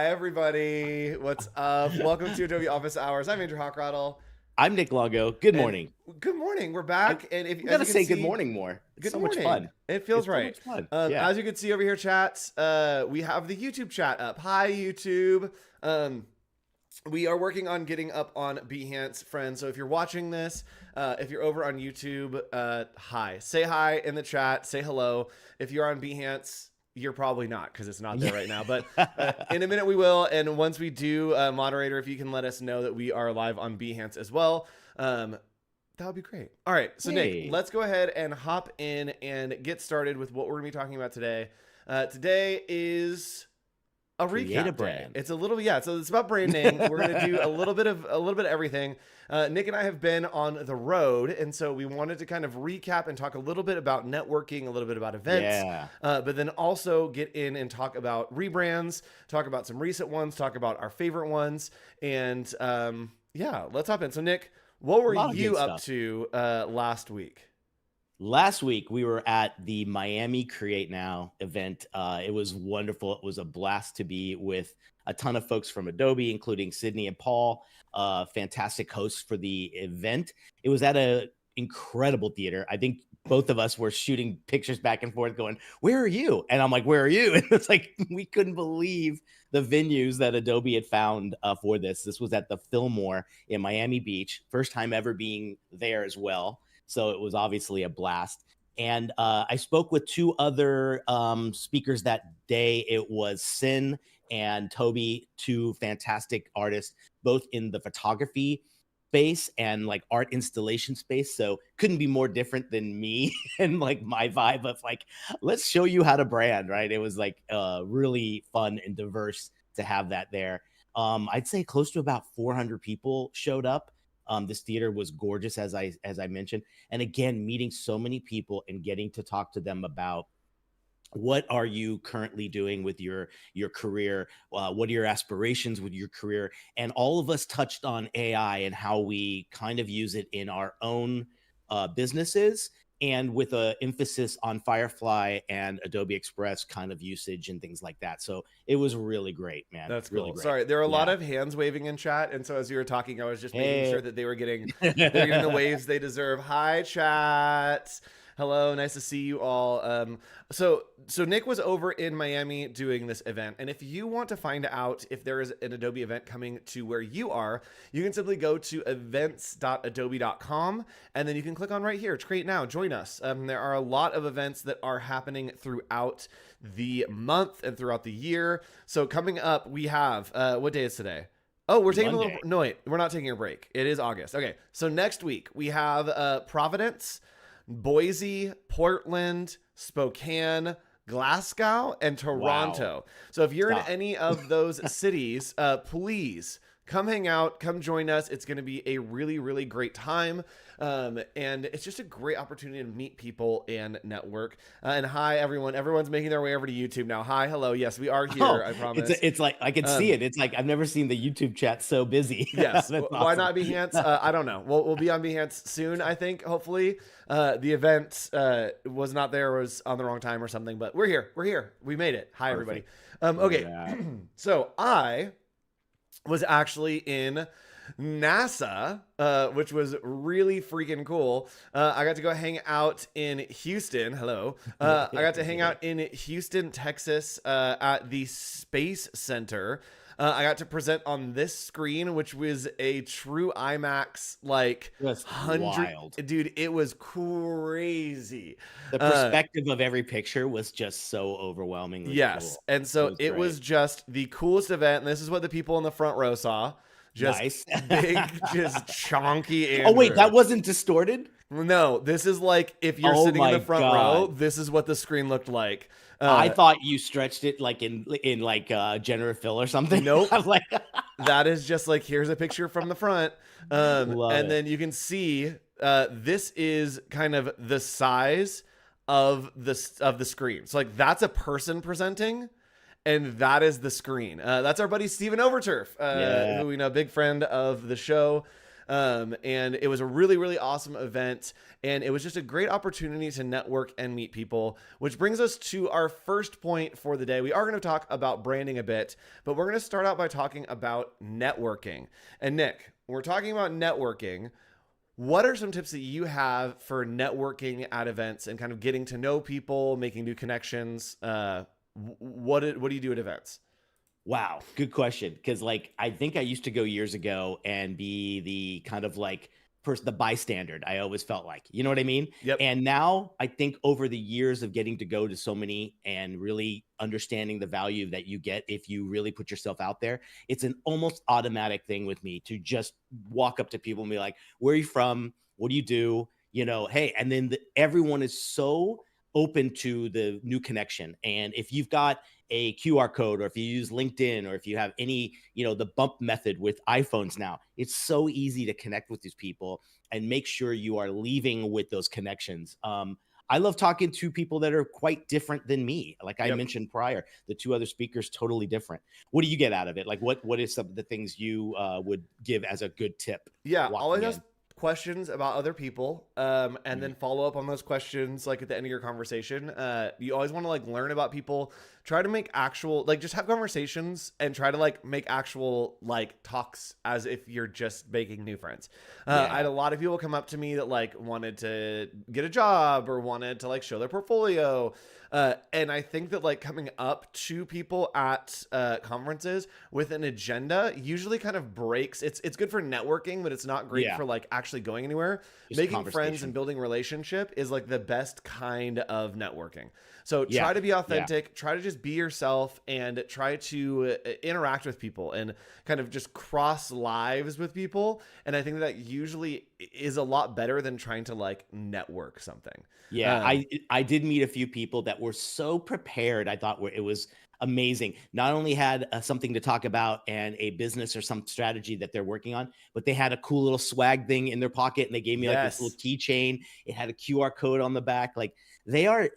Hi, everybody. What's up? Welcome to Adobe Office Hours. I'm Andrew Hockrattle. I'm Nick Longo. Good And morning. good morning. We're back. And if, We as gotta you can say good see, morning more. It's good so much morning. fun. It feels It's so right. much fun. Yeah. As you can see over here, chats, we have the YouTube chat up. Hi, YouTube. We are working on getting up on Behance, friends. So if you're watching this, if you're over on YouTube, hi. Say hi in the chat. Say hello. If you're on Behance, you're probably not because it's not there right now. But in a minute we will. And once we do, moderator, if you can let us know that we are live on Behance as well, that would be great. All right. So, Hey. Nick, let's go ahead and hop in and get started with what we're going to be talking about today. Today is a Create a recap brand. day. It's a little, yeah. So it's about branding. We're gonna do a little bit of everything. Nick and I have been on the road, and so we wanted to kind of recap and talk a little bit about networking, a little bit about events, Yeah. but then also get in and talk about rebrands, talk about some recent ones, talk about our favorite ones, and yeah, let's hop in. So, Nick, what were you up to last week? Last week, we were at the Miami Create Now event. It was wonderful. It was a blast to be with a ton of folks from Adobe, including Sydney and Paul, fantastic hosts for the event. It was at an incredible theater. I think both of us were shooting pictures back and forth going, "Where are you?" And I'm like, "Where are you?" And it's like, we couldn't believe the venues that Adobe had found for this. This was at the Fillmore in Miami Beach. First time ever being there as well. So it was obviously a blast. And I spoke with two other speakers that day. It was Sin and Toby, two fantastic artists, both in the photography space and like art installation space. So couldn't be more different than me and like my vibe of like, let's show you how to brand, right? It was like really fun and diverse to have that there. I'd say close to about 400 people showed up. This theater was gorgeous, as I mentioned, and again, meeting so many people and getting to talk to them about what are you currently doing with your career, what are your aspirations with your career, and all of us touched on AI and how we kind of use it in our own businesses, and with an emphasis on Firefly and Adobe Express kind of usage and things like that. So it was really great, man. That's really cool. great. Sorry, there are a lot of hands waving in chat, and so as you were talking, I was just making sure that they were getting the waves they deserve. Hi, chat. Hello, nice to see you all. So Nick was over in Miami doing this event, and if you want to find out if there is an Adobe event coming to where you are, you can simply go to events.adobe.com, and then you can click on right here, Create Now, join us. There are a lot of events that are happening throughout the month and throughout the year. So coming up, we have what day is today? Oh, we're taking Monday. a little. No, wait, we're not taking a break. It is August. Okay, so next week we have Providence, Boise, Portland, Spokane, Glasgow, and Toronto. Wow. So if you're in any of those cities, please come hang out, come join us. It's going to be a really, really great time. And it's just a great opportunity to meet people and network. And hi, everyone. Everyone's making their way over to YouTube now. Hi, hello. Yes, we are here. I promise. It's like, I can see it. It's like, I've never seen the YouTube chat so busy. Yes. Why awesome. Not Behance? I don't know. We'll be on Behance soon, I think, hopefully. The event was not there, was on the wrong time or something, but we're here. We're here. We made it. Hi, Perfect. Everybody. Okay. So I was actually in NASA, which was really freaking cool. I got to go hang out in Houston. Hello. I got to hang out in Houston, Texas, at the Space Center. I got to present on this screen, which was a true IMAX, like 100. Dude, it was crazy. The perspective of every picture was just so overwhelmingly yes. Cool. And so it was just the coolest event. And this is what the people in the front row saw. Just nice. Big, just chonky Andrew. Oh, wait, that wasn't distorted? No, this is like if you're sitting in the front row, this is what the screen looked like. I thought you stretched it like in like generative fill or something. Nope. I'm like, that is just like, here's a picture from the front. And then you can see this is kind of the size of the screen. So like that's a person presenting. And that is the screen. That's our buddy Steven Overturf, who we know, big friend of the show. And it was a really, really awesome event. And it was just a great opportunity to network and meet people, which brings us to our first point for the day. We are going to talk about branding a bit, but we're going to start out by talking about networking. And Nick, when we're talking about networking, what are some tips that you have for networking at events and kind of getting to know people, making new connections? What do you do at events? Wow, good question. Because like I think I used to go years ago and be the kind of like person, the bystander. I always felt like, you know what I mean? Yep. And now I think over the years of getting to go to so many and really understanding the value that you get if you really put yourself out there, it's an almost automatic thing with me to just walk up to people and be like, "Where are you from? What do you do?" You know, hey, and then everyone is so open to the new connection. And if you've got a QR code, or if you use LinkedIn, or if you have any, the bump method with iPhones now, it's so easy to connect with these people and make sure you are leaving with those connections. I love talking to people that are quite different than me. Like I mentioned prior, the two other speakers, totally different. What do you get out of it? Like what is some of the things you would give as a good tip? Yeah, always ask questions about other people, and then follow up on those questions like at the end of your conversation. You always want to like learn about people, try to make actual, like, just have conversations and try to like make actual like talks as if you're just making new friends. I had a lot of people come up to me that like wanted to get a job or wanted to like show their portfolio. And I think that like coming up to people at conferences with an agenda usually kind of breaks. It's good for networking, but it's not great for like actually going anywhere. Just making friends and building relationship is like the best kind of networking. So try to be authentic, try to just be yourself, and try to interact with people and kind of just cross lives with people. And I think that usually is a lot better than trying to like network something. Yeah, I did meet a few people that were so prepared. I thought it was amazing. Not only had something to talk about and a business or some strategy that they're working on, but they had a cool little swag thing in their pocket, and they gave me like this little keychain. It had a QR code on the back. Like there's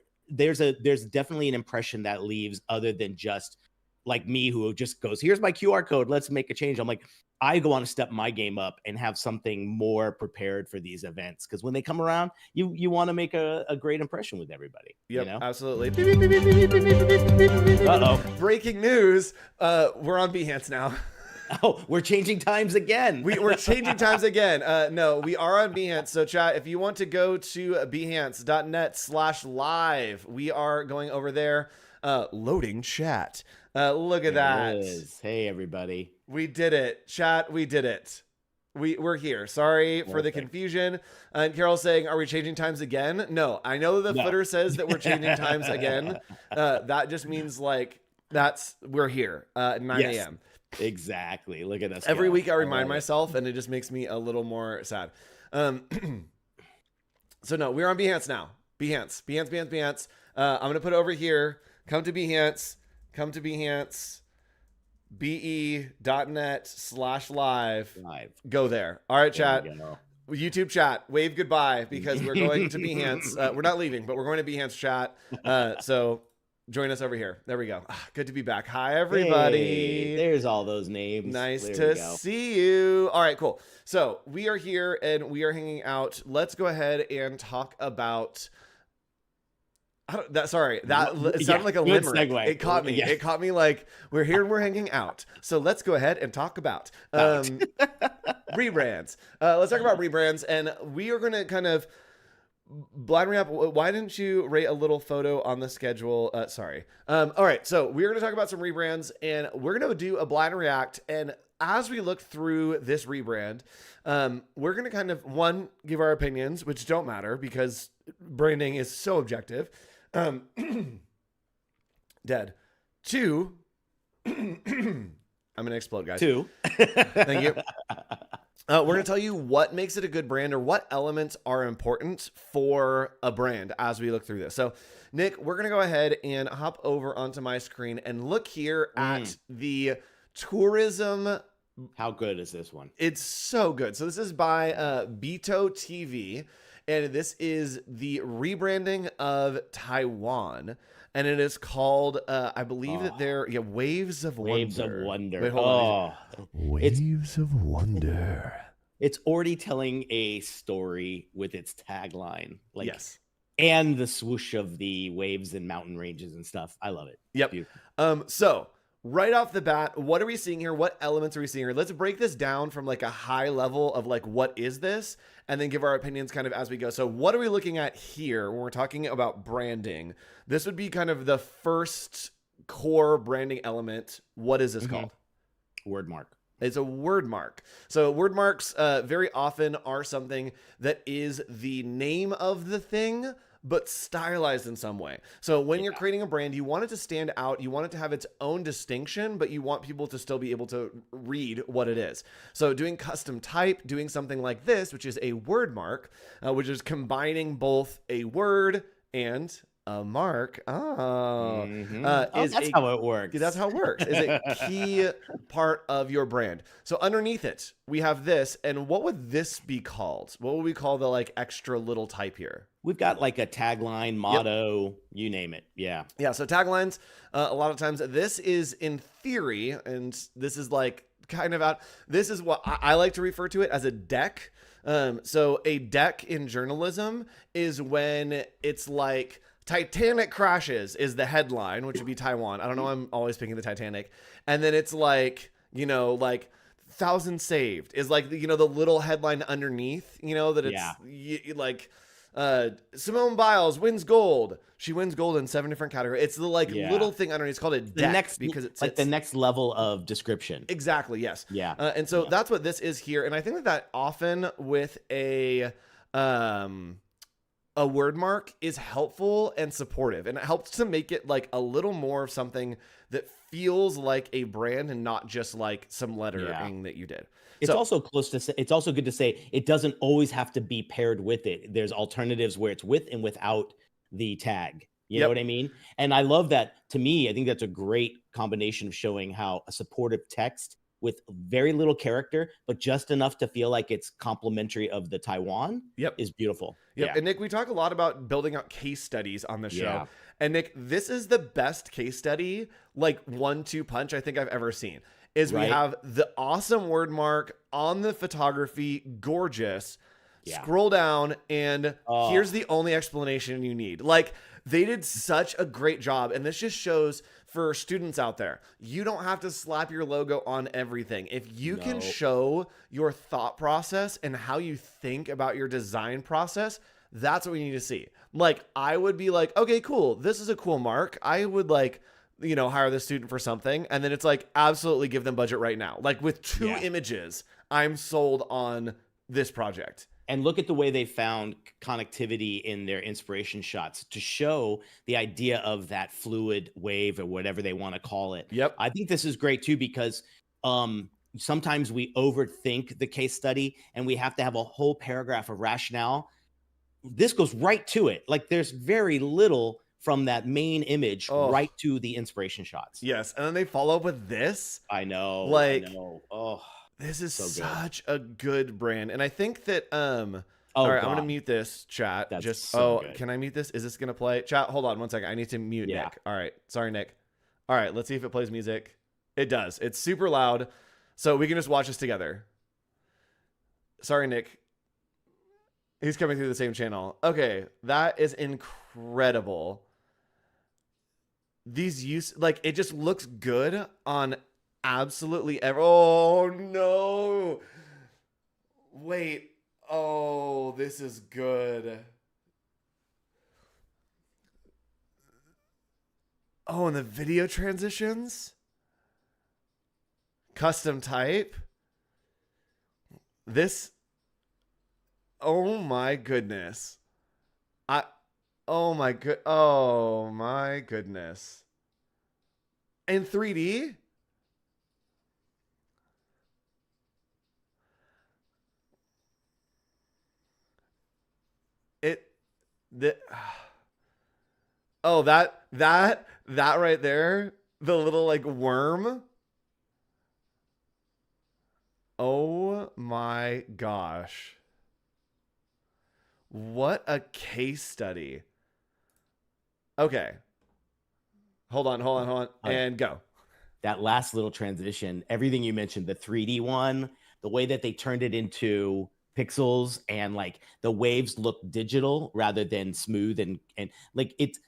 definitely an impression that leaves, other than just like me who just goes, "Here's my QR code, let's make a change." I'm like, I go on to step my game up and have something more prepared for these events, because when they come around, you want to make a great impression with everybody. Yep, absolutely. Breaking news, we're on Behance now. Oh, we're changing times again. We're changing times again. No, we are on Behance. So chat, if you want to go to behance.net/live, we are going over there. Loading chat. Look at that. It is. Hey, everybody. We did it. Chat, we did it. We're here. Sorry for the confusion. And Carol's saying, are we changing times again? No, I know the footer says that we're changing times again. That just means like we're here at 9 a.m. Exactly. Look at us. Every week I remind myself, and it just makes me a little more sad. So no, we're on Behance now. Behance. I'm going to put over here. Come to Behance. be.net/live. Go there. All right, chat. YouTube chat, wave goodbye, because we're going to Behance. We're not leaving, but we're going to Behance chat. So join us over here. There we go. Good to be back. Hi, everybody. Hey, there's all those names. Nice to see you. All right, cool. So we are here and we are hanging out. Let's go ahead and talk about... It sounded like a limerick. Segue. It caught me. It caught me like, we're here and we're hanging out. So let's go ahead and talk about rebrands. Let's talk about rebrands. And we are going to kind of blind wrap. Why didn't you rate a little photo on the schedule? Sorry. All right. So we're going to talk about some rebrands, and we're going to do a blind react. And as we look through this rebrand, we're going to kind of, give our opinions, which don't matter because branding is so objective. Dead. 2, I'm gonna explode, guys. 2. Thank you. We're gonna tell you what makes it a good brand, or what elements are important for a brand as we look through this. So Nick, we're gonna go ahead and hop over onto my screen and look here at the tourism. How good is this one? It's so good. So this is by Beto TV. And this is the rebranding of Taiwan. And it is called, I believe that they're Waves of Wonder. Waves of Wonder. Wait, hold on. Waves of Wonder. It's already telling a story with its tagline, like, Yes. and the swoosh of the waves and mountain ranges and stuff. I love it. Yep. Beautiful. So right off the bat, what are we seeing here? What elements are we seeing here? Let's break this down from like a high level of like, what is this? And then give our opinions kind of as we go. So what are we looking at here when we're talking about branding? This would be kind of the first core branding element. What is this called? Word mark. It's a word mark. So word marks very often are something that is the name of the thing, but stylized in some way. So when you're creating a brand, you want it to stand out. You want it to have its own distinction, but you want people to still be able to read what it is. So doing custom type, doing something like this, which is a word mark, which is combining both a word and a mark. That's how it works. That's how it works. Is a key part of your brand. So underneath it, we have this. And what would this be called? What would we call the like extra little type here? We've got like a tagline, motto, you name it. Yeah. Yeah. So taglines, a lot of times this is in theory, and this is like kind of out. This is what I like to refer to it as a deck. So a deck in journalism is when it's like Titanic crashes is the headline, which would be Taiwan. I don't know. I'm always picking the Titanic. And then it's like, you know, like 1,000 saved is like, you know, the little headline underneath, you know, that it's like Simone Biles wins gold. She wins gold in 7 different categories. It's the like little thing underneath. It's called a deck because it's like the next level of description. Exactly. Yes. Yeah. And so that's what this is here. And I think that often with a word mark is helpful and supportive, and it helps to make it like a little more of something that feels like a brand and not just like some lettering that you did. It's also close to say, it's also good to say it doesn't always have to be paired with it. There's alternatives where it's with and without the tag. You know what I mean? And I love that. To me, I think that's a great combination of showing how a supportive text with very little character, but just enough to feel like it's complimentary of the Taiwan is beautiful. Yeah. And Nick, we talk a lot about building out case studies on the show. And Nick, this is the best case study, like 1-2 punch I think I've ever seen. Is we have the awesome word mark on the photography, gorgeous. Scroll down, and here's the only explanation you need. Like, they did such a great job, and this just shows for students out there, you don't have to slap your logo on everything. If you can show your thought process and how you think about your design process, that's what we need to see. Like, I would be like, okay, cool. This is a cool mark. I would like, you know, hire this student for something. And then it's like, absolutely give them budget right now. Like with 2 images, I'm sold on this project. And look at the way they found connectivity in their inspiration shots to show the idea of that fluid wave or whatever they want to call it. I think this is great too, because sometimes we overthink the case study and we have to have a whole paragraph of rationale. This goes right to it. Like there's very little from that main image right to the inspiration shots. Yes. And then they follow up with this. I know. Like, I know. This is such a good brand. And I think that all right, I'm gonna mute this chat. That's just good. Can I mute this? Is this gonna play? Chat, hold on 1 second. I need to mute Nick. All right. Sorry, Nick. All right, let's see if it plays music. It does. It's super loud. So we can just watch this together. Sorry, Nick. He's coming through the same channel. Okay, that is incredible. These like it just looks good on absolutely oh no, wait, oh, this is good. Oh, and the video transitions, custom type, this, oh my goodness, oh my goodness, in 3D. That right there, the little like worm. Oh my gosh. What a case study. Okay. Hold on. And go. That last little transition, everything you mentioned, the 3D one, the way that they turned it into pixels and like the waves look digital rather than smooth and like it's,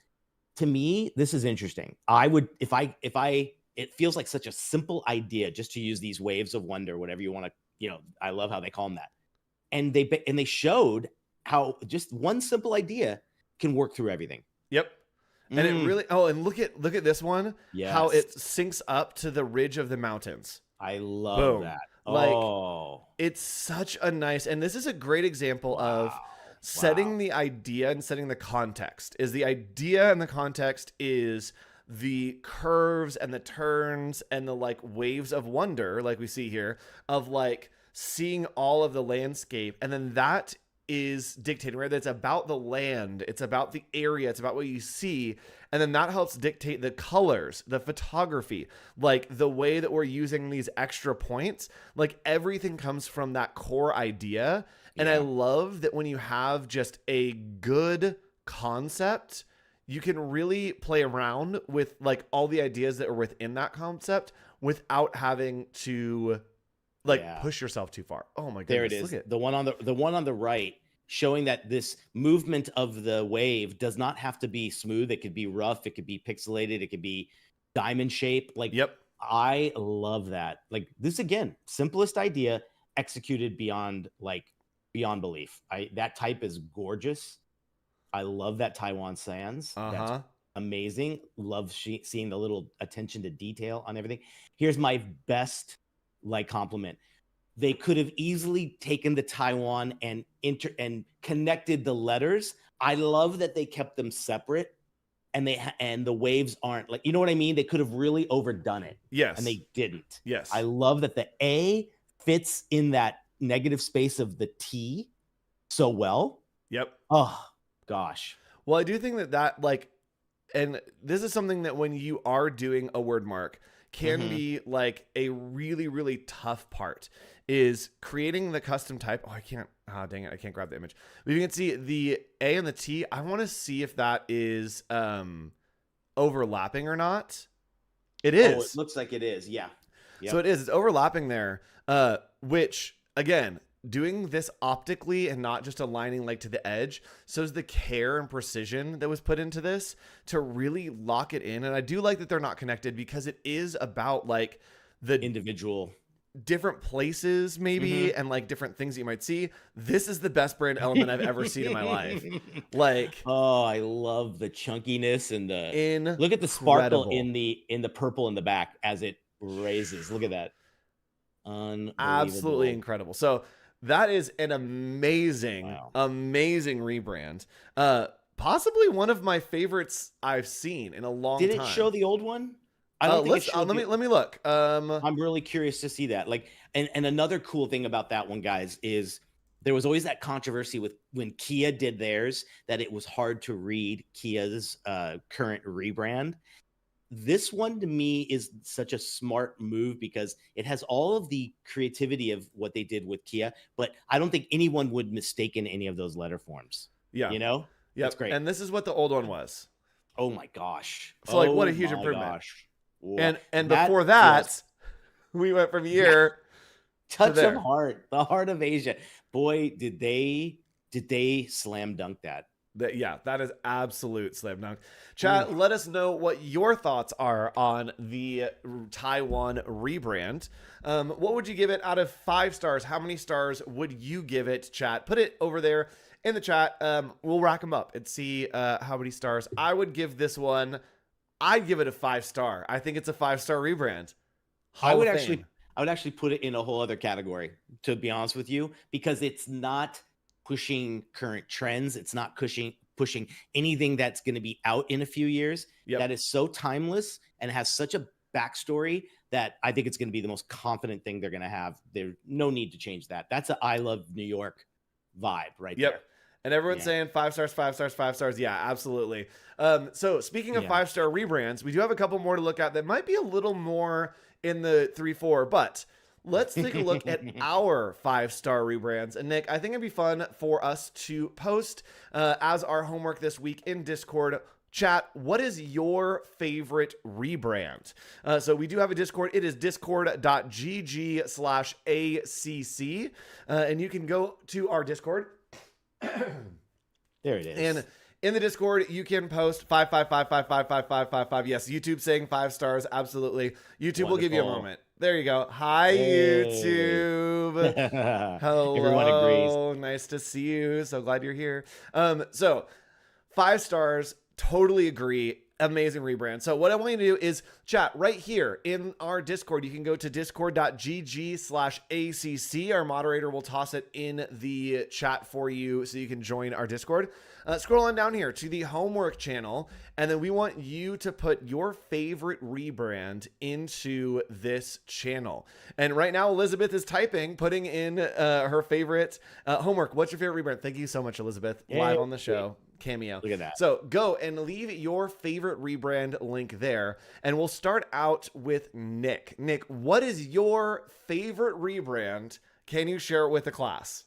to me, this is interesting. I would, if I, it feels like such a simple idea just to use these waves of wonder, whatever you want to, you know, I love how they call them that. And they showed how just one simple idea can work through everything. Yep. And it really, oh, and look at this one, how Yes. it syncs up to the ridge of the mountains. I love Boom. that. Like, it's such a nice, and this is a great example of setting the idea and setting the context. Is the idea and the context is the curves and the turns and the like waves of wonder, like we see here, of like seeing all of the landscape, and then that is dictating, right? That's about the land, it's about the area, it's about what you see, and then that helps dictate the colors, the photography, like the way that we're using these extra points. Like everything comes from that core idea. And I love that when you have just a good concept, you can really play around with like all the ideas that are within that concept without having to like push yourself too far. Oh my goodness. There it is. Look at the one on the right, showing that this movement of the wave does not have to be smooth. It could be rough. It could be pixelated. It could be diamond shape. Like, I love that. Like this, again, simplest idea executed beyond belief. That type is gorgeous. I love that Taiwan sans. That's amazing. Love seeing the little attention to detail on everything. Here's my best compliment. They could have easily taken the Taiwan and connected the letters. I love that they kept them separate, and the waves aren't like, you know what I mean? They could have really overdone it. Yes. And they didn't. Yes. I love that the A fits in that negative space of the T so well. Yep. Oh gosh. Well, I do think that like, and this is something that when you are doing a word mark can be like a really, really tough part, is creating the custom type. Oh, I can't, dang it, I can't grab the image. But you can see the A and the T. I want to see if that is overlapping or not. It is. Oh, it looks like it is. Yeah. Yep. So it is. It's overlapping there, which, again, doing this optically and not just aligning like to the edge shows the care and precision that was put into this to really lock it in. And I do like that they're not connected, because it is about like the individual different places maybe and like different things that you might see. This is the best brand element I've ever seen in my life. Like, oh, I love the chunkiness and the look at the incredible sparkle in the purple in the back as it raises. Look at that. Absolutely incredible. So that is an amazing, amazing rebrand. Possibly one of my favorites I've seen in a long time. Did it show the old one? I don't think it showed. Let me look. I'm really curious to see that. Like, and another cool thing about that one, guys, is there was always that controversy with when Kia did theirs, that it was hard to read Kia's current rebrand. This one to me is such a smart move because it has all of the creativity of what they did with Kia, but I don't think anyone would mistaken any of those letter forms. Yeah. You know? Yeah. That's great. And this is what the old one was. Oh my gosh. So like, what a huge improvement. Gosh. And before that, we went from here touch of heart, the heart of Asia. Boy, did they slam dunk that. That is absolute slam dunk. Chat, let us know what your thoughts are on the Taiwan rebrand. What would you give it out of 5 stars? How many stars would you give it, chat? Put it over there in the chat. We'll rack them up and see how many stars. I would give this one, I'd give it a 5-star. I think it's a 5-star rebrand. I would actually put it in a whole other category, to be honest with you, because it's not pushing current trends. It's not pushing anything that's going to be out in a few years. That is so timeless and has such a backstory that I think it's going to be the most confident thing they're going to have. There's no need to change that. That's a I Love New York vibe right there. And everyone's saying 5 stars, 5 stars, 5 stars. Yeah, absolutely. So speaking of 5-star rebrands, we do have a couple more to look at that might be a little more in the 3-4, but let's take a look at our 5-star rebrands. And Nick, I think it'd be fun for us to post as our homework this week in Discord chat, what is your favorite rebrand? So we do have a Discord. It is discord.gg/ACC. And you can go to our Discord. There it is. And in the Discord, you can post 555555555. Yes, YouTube saying 5 stars. Absolutely. YouTube will give you a moment. There you go. Hi, YouTube. Hello. Everyone agrees. Nice to see you. So glad you're here. So 5 stars. Totally agree. Amazing rebrand. So what I want you to do is chat right here in our Discord. You can go to discord.gg/ACC. Our moderator will toss it in the chat for you so you can join our Discord. Scroll on down here to the homework channel, and then we want you to put your favorite rebrand into this channel. And right now, Elizabeth is putting in her favorite homework. What's your favorite rebrand? Thank you so much, Elizabeth. Live on the show. Cameo. Look at that. So go and leave your favorite rebrand link there. And we'll start out with Nick. Nick, what is your favorite rebrand? Can you share it with the class?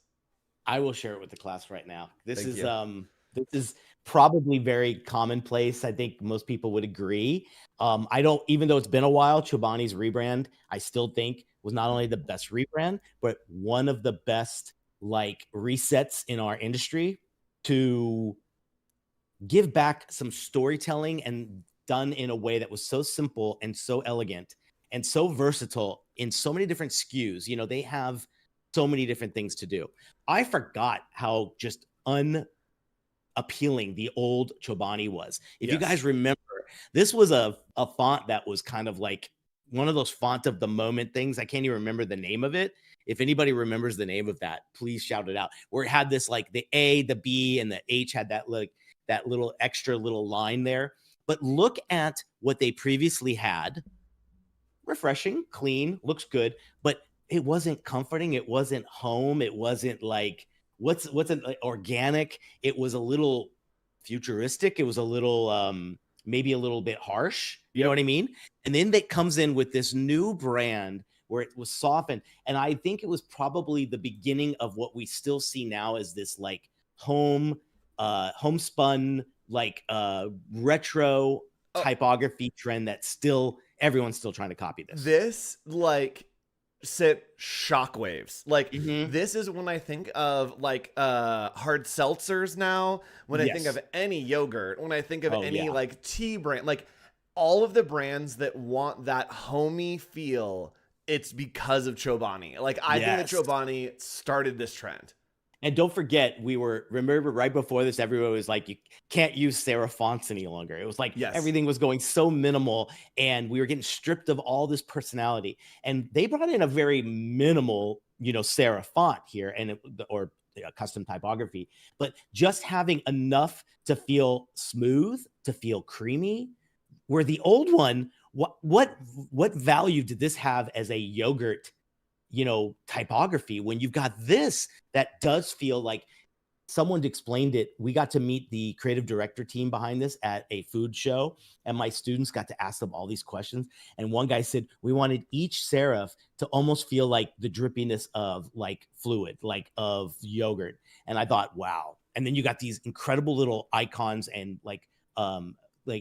I will share it with the class right now. This is probably very commonplace. I think most people would agree. Even though it's been a while, Chobani's rebrand, I still think was not only the best rebrand, but one of the best like resets in our industry to give back some storytelling and done in a way that was so simple and so elegant and so versatile in so many different SKUs. You know, they have so many different things to do. I forgot how just unappealing the old Chobani was. If you guys remember, this was a font that was kind of like one of those font of the moment things. I can't even remember the name of it. If anybody remembers the name of that, please shout it out. Where it had this like the A, the B, and the H had that like that little extra little line there. But look at what they previously had. Refreshing, clean, looks good, but it wasn't comforting. It wasn't home. It wasn't like what's an organic. It was a little futuristic. It was a little maybe a little bit harsh. You know what I mean? And then that comes in with this new brand where it was softened. And I think it was probably the beginning of what we still see now as this like homespun, like retro typography trend that everyone's still trying to copy this. This like sent shockwaves. Like this is when I think of like hard seltzers now, when I think of any yogurt, when I think of any like tea brand, like all of the brands that want that homey feel, it's because of Chobani. Like I think that Chobani started this trend. And don't forget, remember right before this, everyone was like, you can't use serif fonts any longer. It was like everything was going so minimal and we were getting stripped of all this personality. And they brought in a very minimal, serif font here or custom typography, but just having enough to feel smooth, to feel creamy, where the old one, what value did this have as a yogurt typography when you've got this that does feel like someone explained it. We got to meet the creative director team behind this at a food show, and my students got to ask them all these questions. And one guy said, we wanted each serif to almost feel like the drippiness of like fluid, like of yogurt. And I thought, wow. And then you got these incredible little icons and like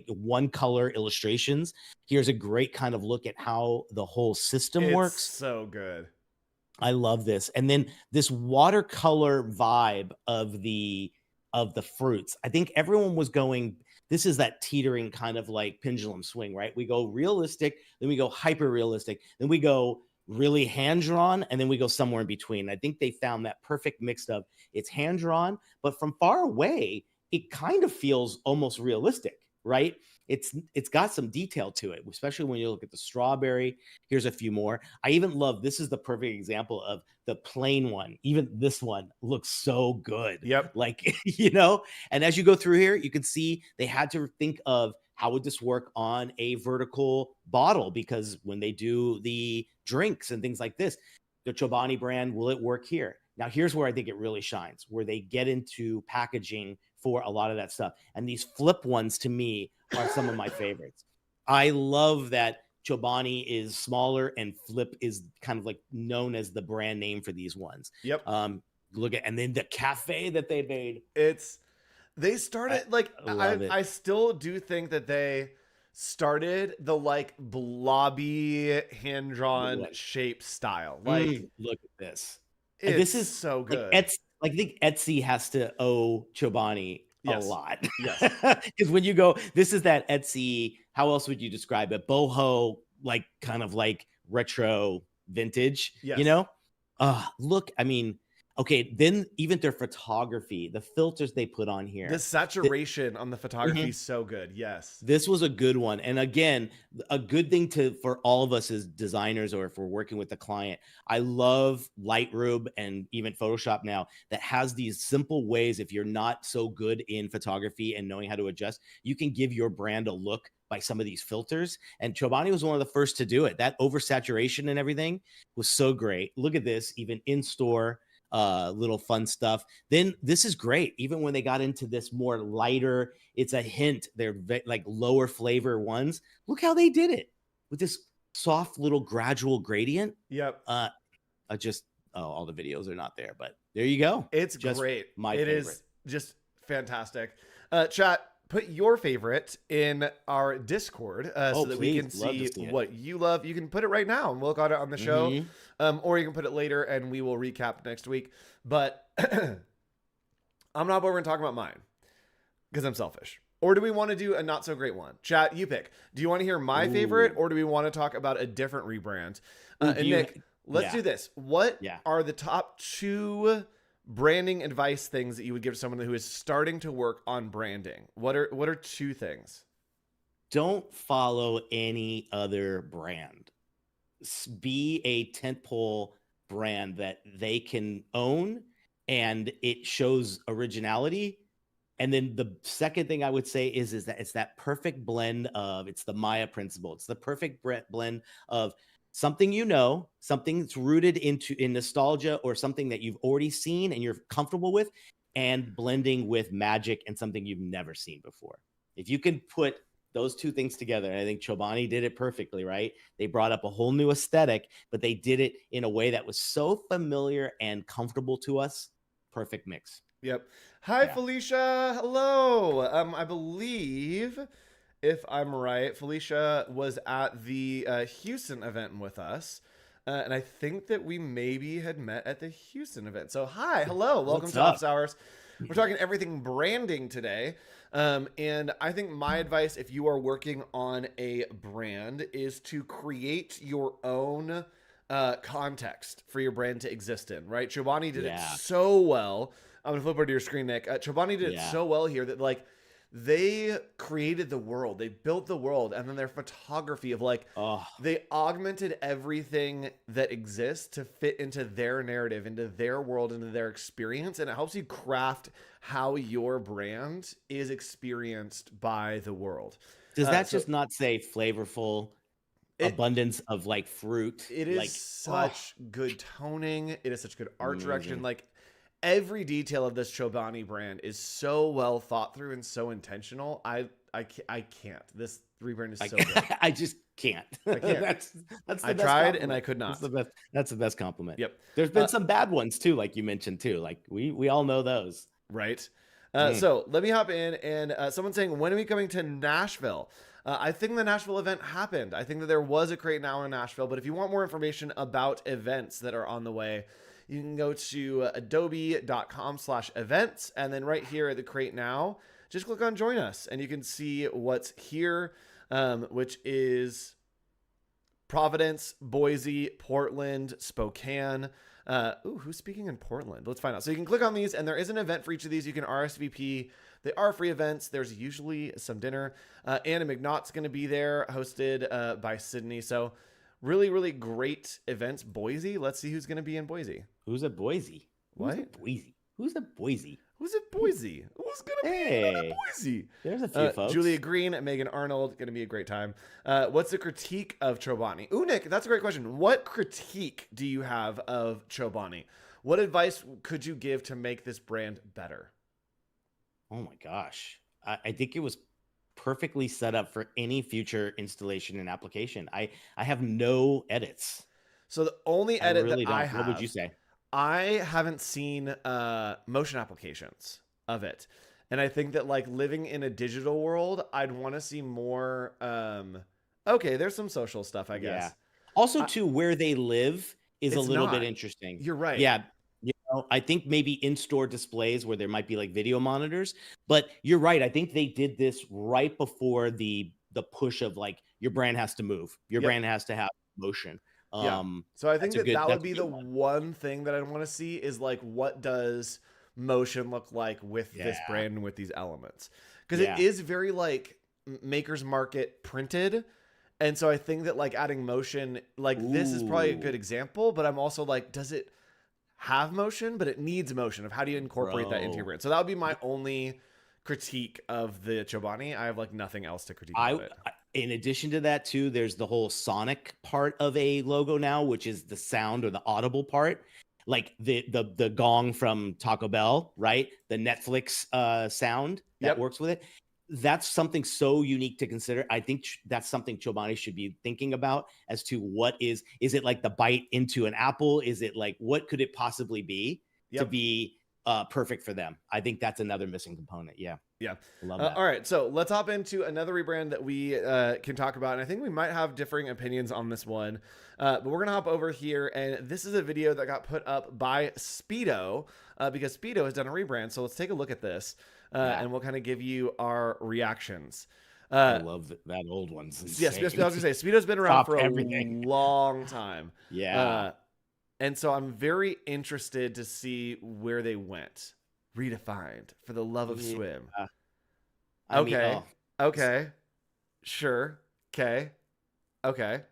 one color illustrations. Here's a great kind of look at how the whole system works. So good. I love this. And then this watercolor vibe of the fruits. I think everyone was going, this is that teetering kind of like pendulum swing, right? We go realistic, then we go hyper realistic, then we go really hand drawn, and then we go somewhere in between. I think they found that perfect mix of it's hand drawn, but from far away, it kind of feels almost realistic, right? It's got some detail to it, especially when you look at the strawberry. Here's a few more. I even love, this is the perfect example of the plain one. Even this one looks so good. Yep. Like, and as you go through here, you can see they had to think of how would this work on a vertical bottle, because when they do the drinks and things like this, the Chobani brand, will it work here? Now, here's where I think it really shines, where they get into packaging for a lot of that stuff. And these flip ones, to me, are some of my favorites. I love that Chobani is smaller and Flip is kind of like known as the brand name for these ones. Yep. And then the cafe that they made. It's They I started like love it. I still do think that they started the like blobby hand Look drawn at shape style. that. Like Look at this. And it's this is so like good. Etsy. Like I think Etsy has to owe Chobani a Yes. lot. Yes. Because when you go, this is that Etsy, how else would you describe it? Boho, like kind of like retro vintage, you Yes. know? Look, I mean, okay, then even their photography, the filters they put on The here. saturation on the photography Mhm. is so good. Yes. This was a good one. And again, a good thing for all of us as designers, or if we're working with a client. I love Lightroom and even Photoshop now that has these simple ways. If you're not so good in photography and knowing how to adjust, you can give your brand a look by some of these filters. And Chobani was one of the first to do it. That oversaturation and everything was so great. Look at this, even in store, little fun stuff. Then this is great. Even when they got into this more lighter, it's a hint. They're like lower flavor ones. Look how they did it with this soft little gradual gradient. Yep. I just all the videos are not there, but there you go. It's Just great. my It favorite. is just fantastic. Chat, put your favorite in our Discord so that we Please, can love to see see it. what you love. You can put it right now and we'll look at it on the show, Mhm. or you can put it later and we will recap next week. But I'm not over and talking about mine because I'm selfish. Or do we want to do a not so great one? Chat, you pick. Do you want to hear my favorite, Ooh. or do we want to talk about a different rebrand? Ooh, And Nick, let's yeah. do this. What Yeah. are the top 2 branding advice things that you would give to someone who is starting to work on branding? What are 2 things? Don't follow any other brand. Be a tentpole brand that they can own and it shows originality. And then the second thing I would say is that it's that perfect blend of, it's the Maya principle. It's the perfect blend of something, something that's rooted in nostalgia, or something that you've already seen and you're comfortable with, and blending with magic and something you've never seen before. If you can put those 2 things together, and I think Chobani did it perfectly, right? They brought up a whole new aesthetic, but they did it in a way that was so familiar and comfortable to us. Perfect mix. Yep. Hi, Felicia. Hello. I believe, if I'm right, Felicia was at the Houston event with us. And I think that we maybe had met at the Houston event. So, hi, hello, welcome to Office Hours. We're talking everything branding today. And I think my advice, if you are working on a brand, is to create your own context for your brand to exist in, right? Chobani did it so well. I'm going to flip over to your screen, Nick. Chobani did it so well here that, like, they created the world, they built the world, and then their photography of they augmented everything that exists to fit into their narrative, into their world, into their experience, and it helps you craft how your brand is experienced by the world. Does that just not say flavorful, abundance of like fruit? It is such good toning. It is such good art direction. Like, every detail of this Chobani brand is so well thought through and so intentional. I can't. This rebrand is so good. I just can't. I can't. That's the I best tried compliment. and I could not. That's the best compliment. Yep. There's been some bad ones too, like you mentioned too. Like we all know those. Right. So let me hop in, and someone's saying, when are we coming to Nashville? I think the Nashville event happened. I think that there was a Create Now in Nashville, but if you want more information about events that are on the way, you can go to adobe.com/events, and then right here at the Create Now, just click on Join Us, and you can see what's here, which is Providence, Boise, Portland, Spokane. Who's speaking in Portland? Let's find out. So you can click on these, and there is an event for each of these. You can RSVP. They are free events. There's usually some dinner. Anna McNaught's going to be there, hosted by Sydney. So really, really great events. Boise. Let's see who's going to be in Boise. Who's at Boise? What? Who's at Boise? Who's at Boise? Who's at Boise? Who's going to be at Boise? There's a few folks. Julia Green, Megan Arnold. Going to be a great time. What's the critique of Chobani? Ooh, Nick, that's a great question. What critique do you have of Chobani? What advice could you give to make this brand better? Oh my gosh. I think it was perfectly set up for any future installation and application. I have no edits. So the only edit that I have, what would you say? I haven't seen motion applications of it. And I think that like living in a digital world, I'd want to see more. Okay, there's some social stuff, I Yeah. guess. Also, I, too, where they live is a it's little bit not. interesting. You're right. Yeah. I think maybe in-store displays where there might be like video monitors, but you're right. I think they did this right before the push of like your brand has to move, your Yep. brand has to have motion. Yeah. So I think That's a that good that would that's be a the good one. one thing that I want to see is like what does motion look like with this Yeah. brand and with these elements? Because it Yeah. is very like Maker's Market printed. And so I think that like adding motion, like this is probably a good Ooh, example, but I'm also like, does it have motion? But it needs motion of how do you incorporate that into your bro. brand? So that would be my only critique of the Chobani. I have like nothing else to critique I about it. in addition to that too, there's the whole sonic part of a logo now, which is the sound or the audible part, like the gong from Taco Bell, right? The Netflix sound that Yep. works with it. That's something so unique to consider. I think that's something Chobani should be thinking about as to what is it like the bite into an apple? Is it like what could it possibly be to Yep. be perfect for them? I think that's another missing component. Yeah. Yeah. Love that. All right. So let's hop into another rebrand that we can talk about. And I think we might have differing opinions on this one. But we're going to hop over here. And this is a video that got put up by Speedo because Speedo has done a rebrand. So let's take a look at this and we'll kind of give you our reactions. I love that old one's Yes, insane. I was going to say, Speedo's been around Stop for a everything. long time. Yeah. And so I'm very interested to see where they went. Redefined for the love of swim. I mean, Okay. Okay. Sure. Okay. Okay.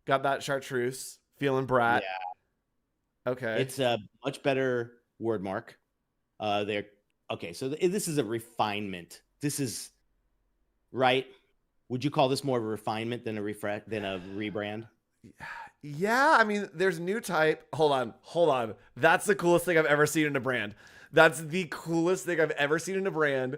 Got that chartreuse. Feeling brat. yeah, Okay. it's a much better word mark. They're okay. So this is a refinement. This is right. Would you call this more of a refinement than a rebrand? Yeah, I mean, there's new type. Hold on. Hold on. That's the coolest thing I've ever seen in a brand. That's the coolest thing I've ever seen in a brand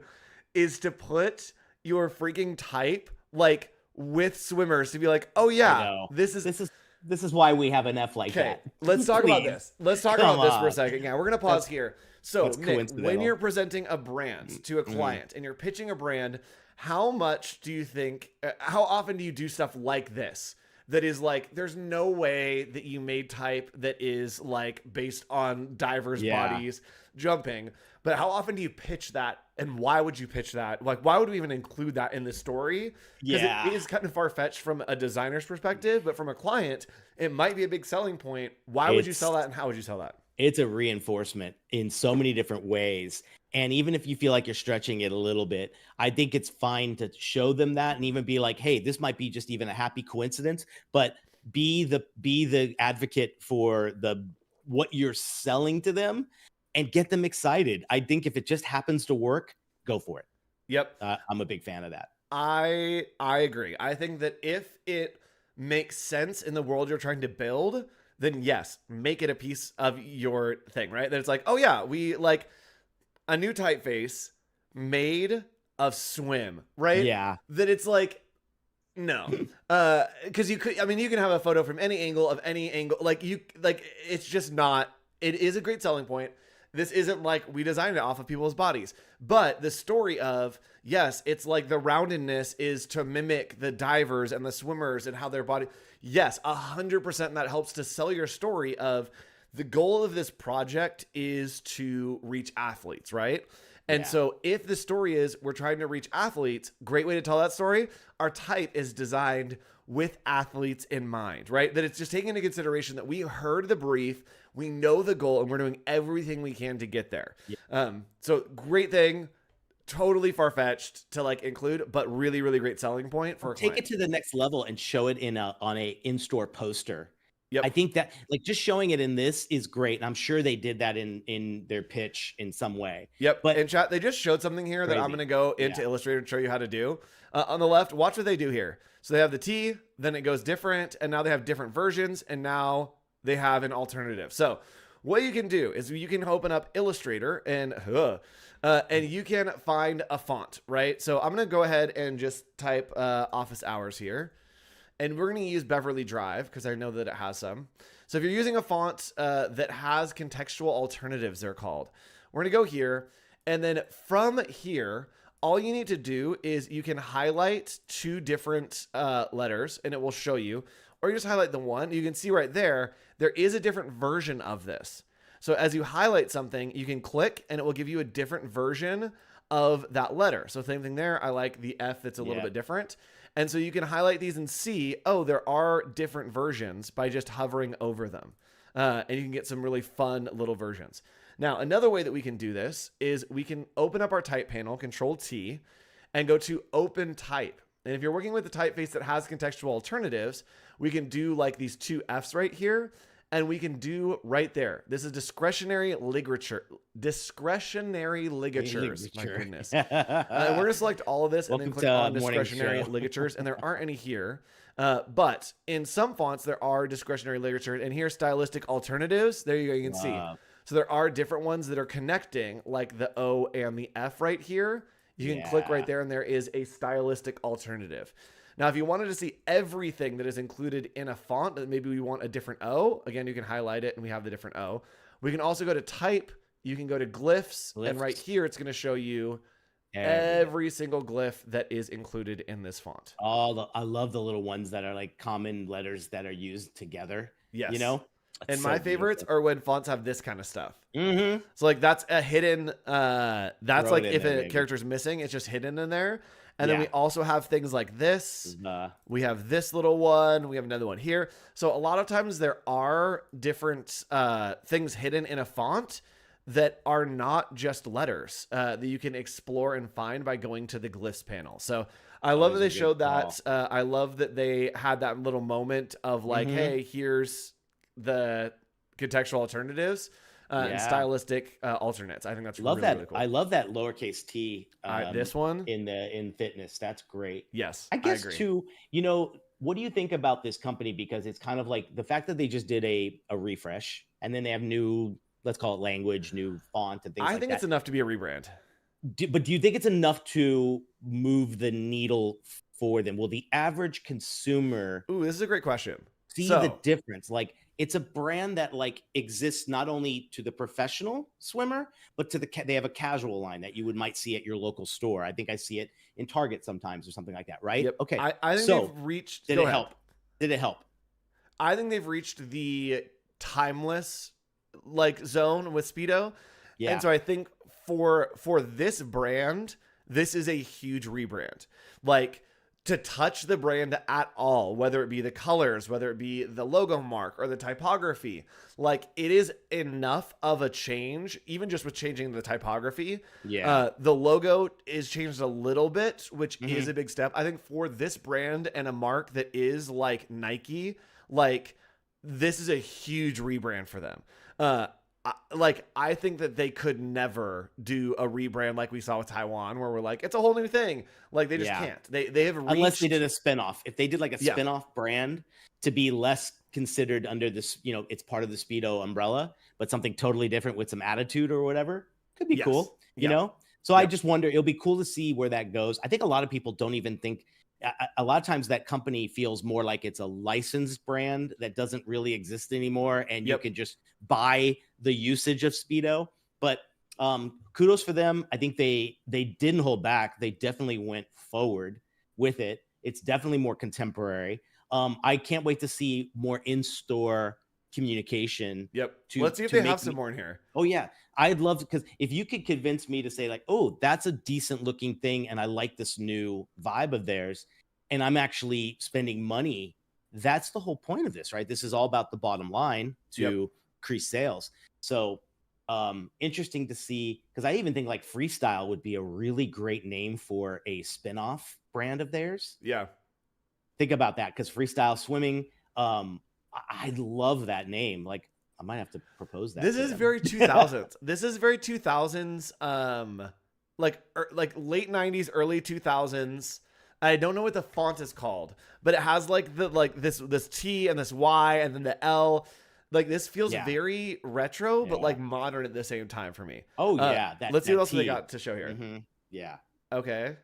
is to put your freaking type like with swimmers to be like, "Oh yeah, this is why we have an F like okay, that." let's talk about this. Let's talk Come about this for a on. second. Yeah, we're gonna pause here. So, That's Nick, coincidental. when you're presenting a brand to a client and you're pitching a brand, how much do you think? How often do you do stuff like this? That is like, there's no way that you made type that is like based on divers' bodies jumping. But how often do you pitch that, and why would you pitch that? Like, why would we even include that in the story? Because it is kind of far-fetched from a designer's perspective, but from a client, it might be a big selling point. Why would you sell that, and how would you sell that? It's a reinforcement in so many different ways. And even if you feel like you're stretching it a little bit, I think it's fine to show them that and even be like, hey, this might be just even a happy coincidence, but be the advocate for what you're selling to them and get them excited. I think if it just happens to work, go for it. Yep. I'm a big fan of that. I agree. I think that if it makes sense in the world you're trying to build, then yes, make it a piece of your thing, right? That it's like, oh yeah, we like a new typeface made of swim, right? Yeah. That it's like, no, because you could. I mean, you can have a photo from any angle of any angle. Like it's just not. It is a great selling point. This isn't like we designed it off of people's bodies, but the story of yes, it's like the roundedness is to mimic the divers and the swimmers and how their body. Yes, 100% that helps to sell your story of the goal of this project is to reach athletes, right? And so if the story is we're trying to reach athletes, great way to tell that story. Our type is designed with athletes in mind, right? That it's just taking into consideration that we heard the brief, we know the goal, and we're doing everything we can to get there. Yeah. So great thing. Totally far-fetched to like include, but really, really great selling point for a client. Take it to the next level and show it on a in-store poster. Yep. I think that like just showing it in this is great. And I'm sure they did that in their pitch in some way. Yep. But in chat, they just showed something here that I'm going to go into Illustrator and show you how to do. On the left, watch what they do here. So they have the T, then it goes different, and now they have different versions, and now they have an alternative. So what you can do is you can open up Illustrator and you can find a font, right? So I'm going to go ahead and just type office hours here. And we're going to use Beverly Drive because I know that it has some. So if you're using a font that has contextual alternatives, they're called. We're going to go here. And then from here, all you need to do is you can highlight 2 different letters and it will show you, or you just highlight the one. You can see right there, there is a different version of this. So as you highlight something, you can click and it will give you a different version of that letter. So same thing there. I like the F that's a little bit different. And so you can highlight these and see, oh, there are different versions by just hovering over them. And you can get some really fun little versions. Now, another way that we can do this is we can open up our type panel, Control T, and go to Open Type. And if you're working with a typeface that has contextual alternatives, we can do like these 2 Fs right here. And we can do right there. This is discretionary ligature. Discretionary ligatures. My goodness. And we're going to select all of this and then click on discretionary ligatures. And there aren't any here. But in some fonts, there are discretionary ligatures. And here's stylistic alternatives. There you go. You can see. So there are different ones that are connecting, like the O and the F right here. You can click right there, and there is a stylistic alternative. Now, if you wanted to see everything that is included in a font, that maybe we want a different O, again, you can highlight it and we have the different O. We can also go to type. You can go to glyphs. And right here, it's going to show you every single glyph that is included in this font. I love the little ones that are like common letters that are used together. Yes. You know? And so my favorites are when fonts have this kind of stuff. Mm-hmm. So like that's a hidden, that's like if a character's missing, it's just hidden in there. And then we also have things like this. We have this little one. We have another one here. So a lot of times there are different things hidden in a font that are not just letters that you can explore and find by going to the glyphs panel. So I love that they showed that. I love that they had that little moment of like, hey, here's the contextual alternatives and stylistic alternates. I think that's really cool. I love that lowercase t. This one in fitness. That's great. Yes, I guess too. You know, what do you think about this company? Because it's kind of like the fact that they just did a refresh and then they have new, let's call it language, new font and things like that. I think it's enough to be a rebrand. But do you think it's enough to move the needle for them? Will the average consumer? Ooh, this is a great question. See the difference? Like, it's a brand that like exists not only to the professional swimmer, but to they have a casual line that you might see at your local store. I think I see it in Target sometimes or something like that, right? Yep. Okay. I think they've reached. Did it help? Did it help? I think they've reached the timeless like zone with Speedo. Yeah. And so I think for this brand, this is a huge rebrand. Like, to touch the brand at all, whether it be the colors, whether it be the logo mark or the typography, like it is enough of a change, even just with changing the typography. Yeah. The logo is changed a little bit, which is a big step. I think for this brand and a mark that is like Nike, like this is a huge rebrand for them. I think that they could never do a rebrand like we saw with Taiwan, where we're like, it's a whole new thing. Like they just can't. They have reached... Unless they did a spinoff. If they did like a spinoff brand to be less considered under this, you know, it's part of the Speedo umbrella, but something totally different with some attitude or whatever, could be cool. You know. So I just wonder. It'll be cool to see where that goes. I think a lot of people don't even think. A lot of times that company feels more like it's a licensed brand that doesn't really exist anymore. And you can just buy the usage of Speedo. But kudos for them. I think they didn't hold back. They definitely went forward with it. It's definitely more contemporary. I can't wait to see more in-store communication. Let's see if they have some more in here. Oh, yeah. I'd love to, because if you could convince me to say like, oh, that's a decent looking thing and I like this new vibe of theirs and I'm actually spending money, that's the whole point of this, right? This is all about the bottom line to increase sales. So interesting to see, because I even think like Freestyle would be a really great name for a spinoff brand of theirs. Yeah. Think about that, because Freestyle Swimming, I love that name. Like, I might have to propose that. This is very 2000s. This is very 2000s. Like late 90s, early 2000s. I don't know what the font is called, but it has like this T and this Y and then the L. Like this feels very retro, but like modern at the same time for me. Oh yeah. Let's see what else they got to show here. Yeah. Okay.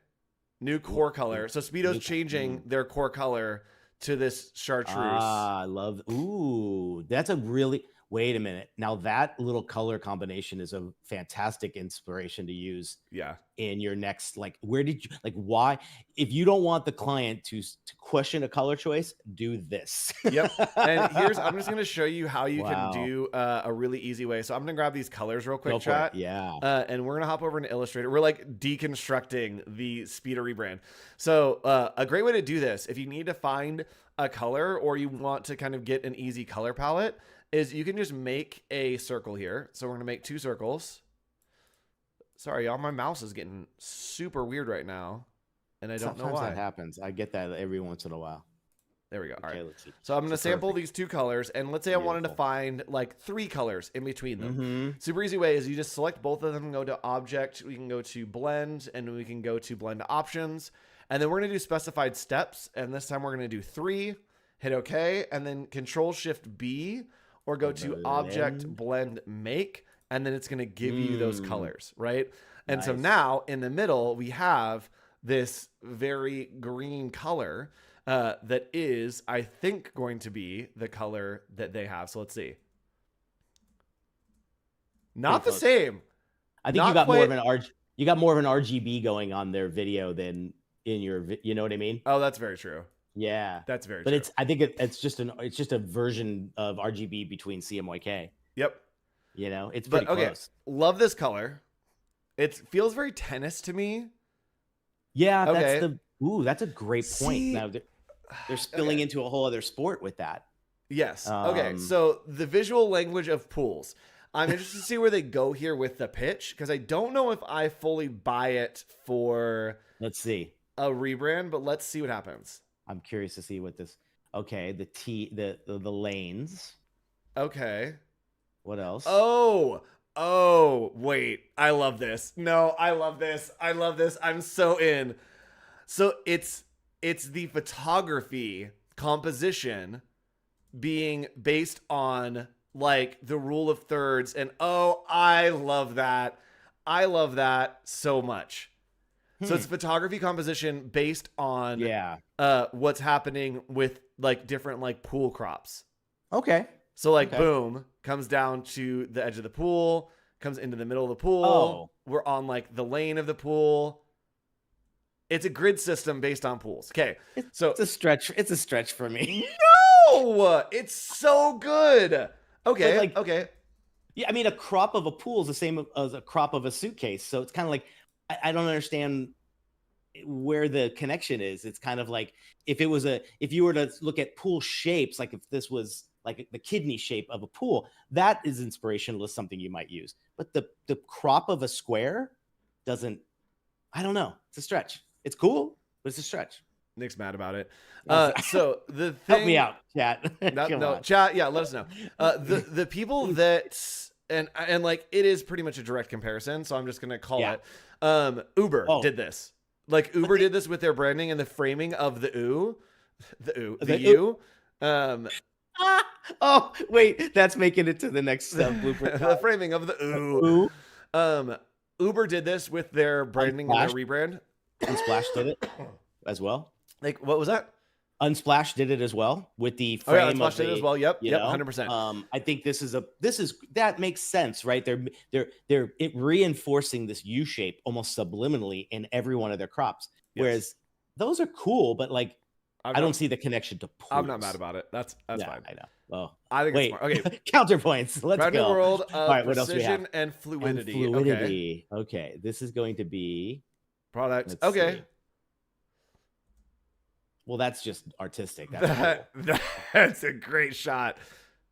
New core color. So Speedo's changing their core color to this chartreuse. I love. Ooh, that's a really. wait a minute. Now that little color combination is a fantastic inspiration to use Yeah. in your next, like, where did you, like, why, if you don't want the client to question a color choice, do this. Yep. And I'm just going to show you how you can Wow. do a really easy way. So I'm going to grab these colors real quick, Go for chat. it. Yeah. And we're going to hop over into Illustrator. We're like deconstructing the Speedo Rebrand. So a great way to do this, if you need to find a color or you want to kind of get an easy color palette, is you can just make a circle here. So we're going to make 2 circles. Sorry, y'all, my mouse is getting super weird right now, and I don't know why. That happens. I get that every once in a while. There we go. All Okay, right. let's see. So I'm going to sample these 2 colors, and let's say I wanted to Beautiful. find like 3 colors in between them. Mm-hmm. Super easy way is you just select both of them and go to Object. We can go to Blend, and we can go to Blend Options. And then we're going to do specified steps, and this time we're going to do 3, hit OK, and then Control-Shift-B, or go to Object, Blend, Make, and then it's going to give you those colors, right? And so now in the middle, we have this very green color that is, I think, going to be the color that they have. So let's see. Not the same. I think you got more of an RGB going on their video than in your, you know what I mean? Oh, that's very true. Yeah, that's very true. But I think it's just a version of RGB between CMYK. Yep. You know, it's pretty close. Love this color. It feels very tennis to me. Yeah, that's a great point. See, now they're spilling into a whole other sport with that. Yes. Okay. So the visual language of pools. I'm interested to see where they go here with the pitch, because I don't know if I fully buy it for, let's see, a rebrand, but let's see what happens. I'm curious to see what this. Okay, the lanes. Okay. What else? Oh, wait. I love this. No, I love this. I love this. I'm so in. So it's the photography composition being based on like the rule of thirds, and I love that. I love that so much. So it's photography composition based on what's happening with like different like pool crops. Okay. So like boom, comes down to the edge of the pool, comes into the middle of the pool. We're on like the lane of the pool. It's a grid system based on pools. Okay. So it's a stretch. It's a stretch for me. No, it's so good. Okay. Okay. Yeah. I mean, a crop of a pool is the same as a crop of a suitcase. So it's kind of like, I don't understand where the connection is. It's kind of like if you were to look at pool shapes, like if this was like the kidney shape of a pool, that is inspirational as something you might use. But the crop of a square doesn't, I don't know. It's a stretch. It's cool, but it's a stretch. Nick's mad about it. So the thing, help me out, chat. No, chat. Yeah, let us know. The people that and like it is pretty much a direct comparison. So I'm just gonna call it. Uber did this. Like Uber did this with their branding and the framing of the U. Oh wait, that's making it to the next blooper. The framing of the ooh. Uber did this with their branding and their rebrand. Unsplash did it as well. Like what was that? Unsplash did it as well with the frame. Unsplash did it as well. Yep. 100%. I think that makes sense, right? They're reinforcing this U shape almost subliminally in every one of their crops. Yes. Whereas those are cool, but like I don't see the connection to pools. I'm not mad about it. That's fine. I know. Oh, I think it's smart. Okay. Counterpoints. Let's go. Brand world of all right, what else we have? precision and fluidity. Okay. This is going to be product. Okay. See. Well, that's just artistic. That's a great shot.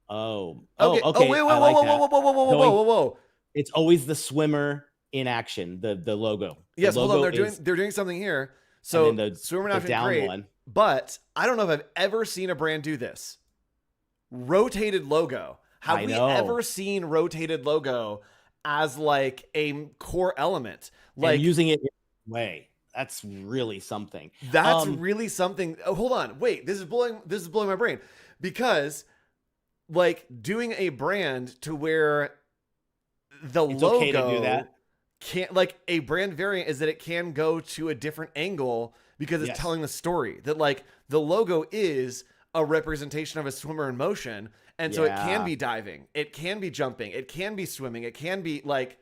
Okay. Okay. Wait, whoa. It's always the swimmer in action, the logo. Yes, hold on. They're doing something here. So the swimmer in action, great. One. But I don't know if I've ever seen a brand do this. Rotated logo. Have we ever seen rotated logo as like a core element? Like and using it in a way. That's really something. That's really something. Oh, hold on. Wait, this is blowing my brain, because like doing a brand to where the logo okay to do that. Can't, like a brand variant is that it can go to a different angle because it's telling the story that like the logo is a representation of a swimmer in motion, And so it can Yeah. be diving, it can be jumping, it can be swimming, it can be like,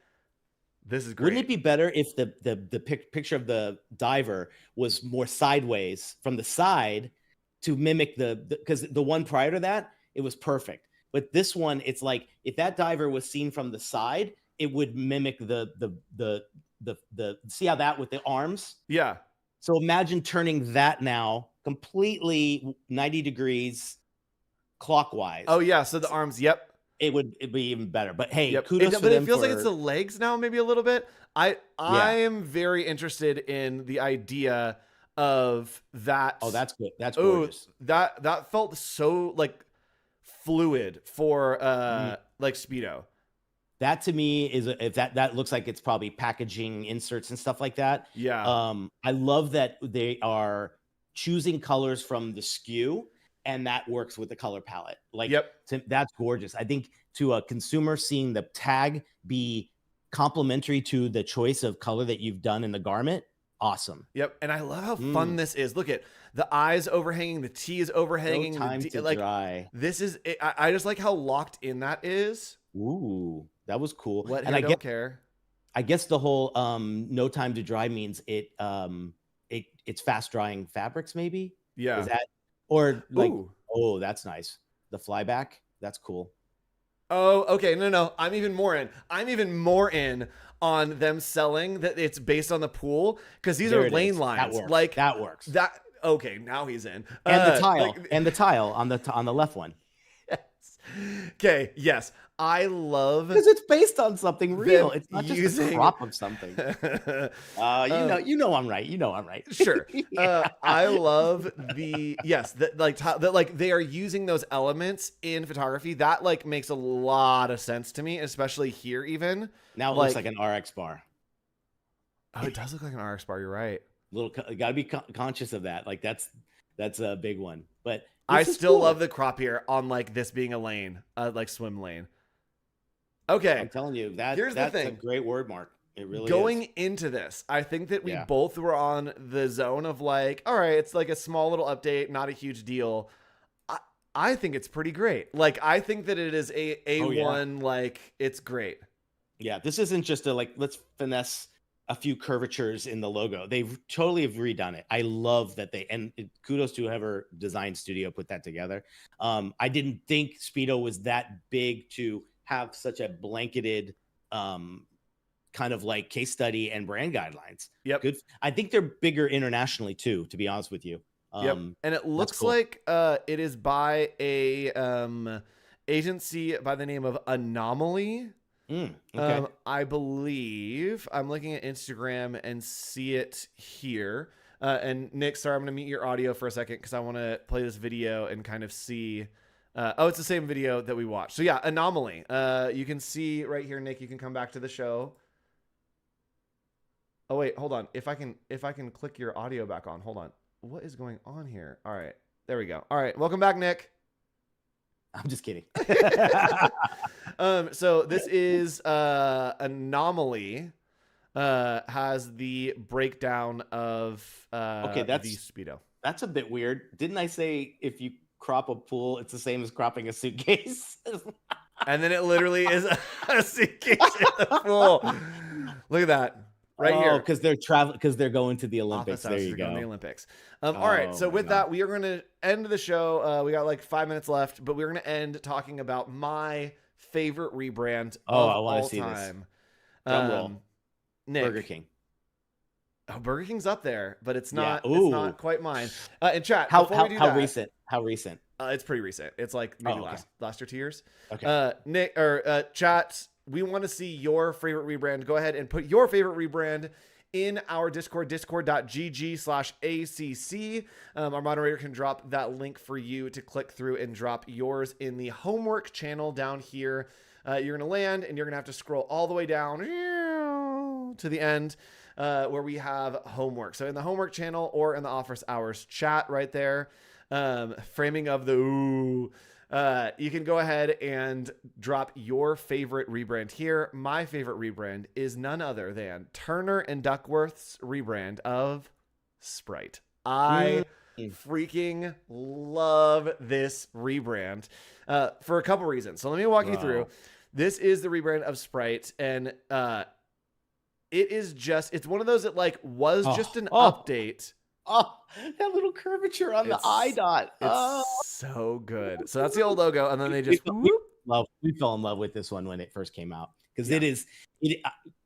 this is great. Wouldn't it be better if the picture of the diver was more sideways from the side to mimic because the one prior to that, it was perfect. But this one, it's like if that diver was seen from the side, it would mimic the see how that with the arms? Yeah. So imagine turning that now completely 90 degrees clockwise. Oh yeah, so the arms, yep. It'd be even better. But hey, Yep. kudos for But them it feels like for- it's the legs now, maybe a little bit. I am very interested in the idea of that. Oh, that's good. That's gorgeous. That felt so like fluid for like Speedo. That to me is if that looks like it's probably packaging inserts and stuff like that. Yeah. I love that they are choosing colors from the SKU, and that works with the color palette. Like, Yep. That's gorgeous. I think to a consumer, seeing the tag be complementary to the choice of color that you've done in the garment, awesome. Yep. And I love how fun this is. Look at the eyes overhanging, the T is overhanging. No time to dry. This is. I just like how locked in that is. Ooh, that was cool. What? And I don't care. I guess the whole no time to dry means it's fast drying fabrics, maybe. Yeah. Is that or like? Ooh. Oh, that's nice. The flyback, that's cool. Oh, okay. No. I'm even more in. I'm even more in on them selling that it's based on the pool because these are lane lines. That works. Like that works. That okay. Now he's in. And the tile and the tile on the left one. Yes. Okay. Yes. I love because it's based on something real. It's not just a crop of something. You know I'm right. You know I'm right. Sure. I love that they are using those elements in photography. That like makes a lot of sense to me, especially here even. Now it looks like an RX bar. Oh, it does look like an RX bar. You're right. Got to be conscious of that. Like that's a big one. But I still love the crop here on like this being a lane, like swim lane. Okay. I'm telling you that's a great word mark. It really Going is. into this, I think that we both were on the zone of like, all right, it's like a small little update, not a huge deal. I think it's pretty great. Like, I think that it is A1, like, it's great. Yeah, this isn't just let's finesse a few curvatures in the logo. They've totally have redone it. I love that and kudos to whoever design studio put that together. I didn't think Speedo was that big to have such a blanketed kind of like case study and brand guidelines. Yep. Good. I think they're bigger internationally too, to be honest with you. Yep. And it looks like it is by a agency by the name of Anomaly. Okay. I believe I'm looking at Instagram and see it here. And Nick, sorry, I'm going to mute your audio for a second because I want to play this video and kind of see. It's the same video that we watched. So yeah, Anomaly. You can see right here, Nick. You can come back to the show. Oh wait, hold on. If I can click your audio back on. Hold on. What is going on here? All right, there we go. All right, welcome back, Nick. I'm just kidding. So this is Anomaly. Has the breakdown of the Speedo. That's a bit weird. Didn't I say if you crop a pool, it's the same as cropping a suitcase? And then it literally is a suitcase in the pool. Look at that. Right here. Because they're going to the Olympics. There you go. Going to the Olympics. All right. So with that, we are going to end the show. We got like 5 minutes left, but we're going to end talking about my favorite rebrand of all time. Nick. Burger King. Oh, Burger King's up there, but it's not. It's not quite mine. In chat, how recent? How recent? It's pretty recent. It's like maybe last or 2 years. Okay. Nick or chat. We want to see your favorite rebrand. Go ahead and put your favorite rebrand in our Discord, discord.gg/ACC. Our moderator can drop that link for you to click through and drop yours in the homework channel down here. You're going to land and you're going to have to scroll all the way down to the end where we have homework. So in the homework channel or in the office hours chat right there, framing of the ooh. You can go ahead and drop your favorite rebrand here. My favorite rebrand is none other than Turner and Duckworth's rebrand of Sprite. I freaking love this rebrand for a couple reasons. So let me walk you through. This is the rebrand of Sprite, and it is just, it's one of those that like was just an update. Oh, that little curvature on the eye dot. It's so good. So that's the old logo, and then they just we fell in love with this one when it first came out because it is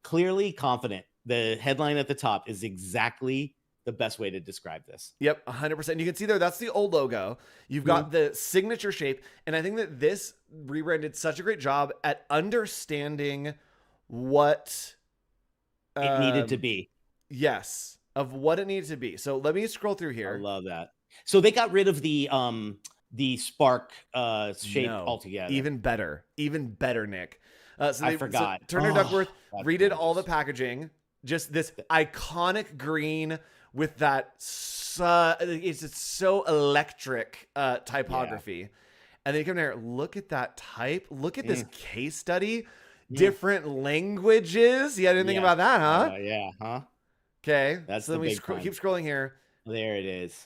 clearly confident. The headline at the top is exactly the best way to describe this. Yep, 100%. You can see there, that's the old logo. You've got the signature shape, and I think that this rebrand did such a great job at understanding what it needed to be. Yes, of what it needed to be. So let me scroll through here. I love that. So they got rid of the spark shape altogether. Even better, Nick. So I forgot. So Turner Duckworth redid all the packaging. Just this iconic green with that it's so electric typography. And then you come here, look at that type. Look at this case study. Different languages. You had anything about that, huh? Okay. That's so then we keep scrolling here. There it is.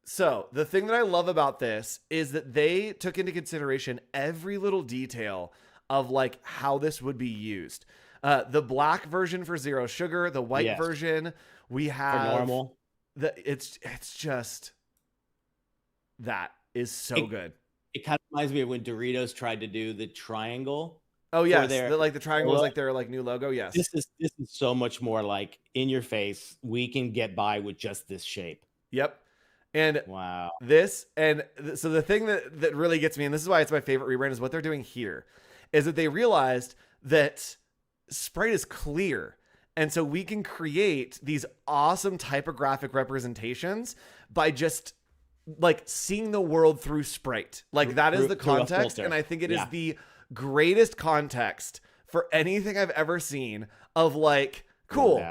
So the thing that I love about this is that they took into consideration every little detail of like how this would be used. The black version for zero sugar, the white version we have for normal. It's just that is so good. It kind of reminds me of when Doritos tried to do the triangle. Oh yes, the triangle is like their like new logo. Yes, this is so much more like in your face. We can get by with just this shape. Yep. And wow, so the thing that really gets me, and this is why it's my favorite rebrand, is what they're doing here, is that they realized that Sprite is clear. And so we can create these awesome typographic representations by just like seeing the world through Sprite. Like that is the context. And I think it is the greatest context for anything I've ever seen of like, cool.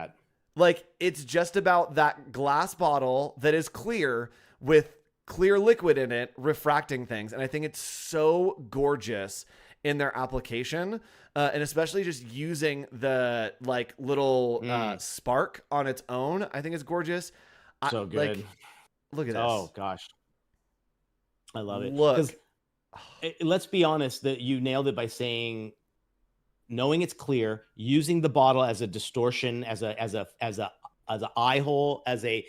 Like it's just about that glass bottle that is clear with clear liquid in it, refracting things. And I think it's so gorgeous in their application. And especially just using the like little spark on its own, I think it's gorgeous. So good. Like, look at this. Oh gosh, I love it. Look, let's be honest, that you nailed it by saying, knowing it's clear, using the bottle as a distortion, as a eye hole, as a